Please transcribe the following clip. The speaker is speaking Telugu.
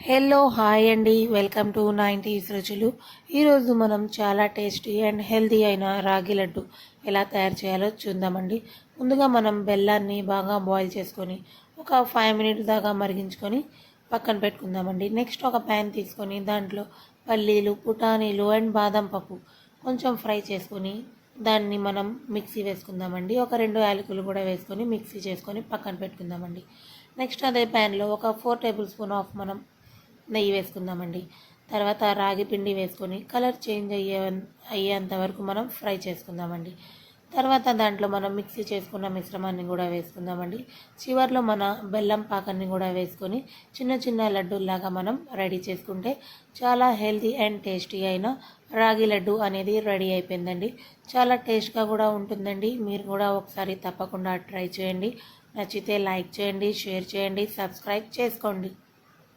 హలో హాయ్ అండి, వెల్కమ్ టు 90s రుచులు. ఈరోజు మనం చాలా టేస్టీ అండ్ హెల్తీ అయిన రాగి లడ్డు ఎలా తయారు చేయాలో చూద్దామండి. ముందుగా మనం బెల్లాన్ని బాగా బాయిల్ చేసుకొని ఒక 5 మినిట్స్ దాకా మరిగించుకొని పక్కన పెట్టుకుందామండి. నెక్స్ట్ ఒక ప్యాన్ తీసుకొని దాంట్లో పల్లీలు, పుటానీలు అండ్ బాదం పప్పు కొంచెం ఫ్రై చేసుకొని దాన్ని మనం మిక్సీ వేసుకుందామండి. ఒక 2 యాలకులు కూడా వేసుకొని మిక్సీ చేసుకొని పక్కన పెట్టుకుందామండి. నెక్స్ట్ అదే ప్యాన్లో ఒక 4 టేబుల్ స్పూన్ ఆఫ్ మనం నెయ్యి వేసుకుందామండి. తర్వాత రాగి పిండి వేసుకొని కలర్ చేంజ్ అయ్యేంత వరకు మనం ఫ్రై చేసుకుందామండి. తర్వాత దాంట్లో మనం మిక్సీ చేసుకున్న మిశ్రమాన్ని కూడా వేసుకుందామండి. చివర్లో మన బెల్లం పాకాన్ని కూడా వేసుకొని చిన్న చిన్న లడ్డూల్లాగా మనం రెడీ చేసుకుంటే చాలా హెల్తీ అండ్ టేస్టీ అయిన రాగి లడ్డు అనేది రెడీ అయిపోయిందండి. చాలా టేస్ట్గా కూడా ఉంటుందండి. మీరు కూడా ఒకసారి తప్పకుండా ట్రై చేయండి. నచ్చితే లైక్ చేయండి, షేర్ చేయండి, సబ్స్క్రైబ్ చేసుకోండి.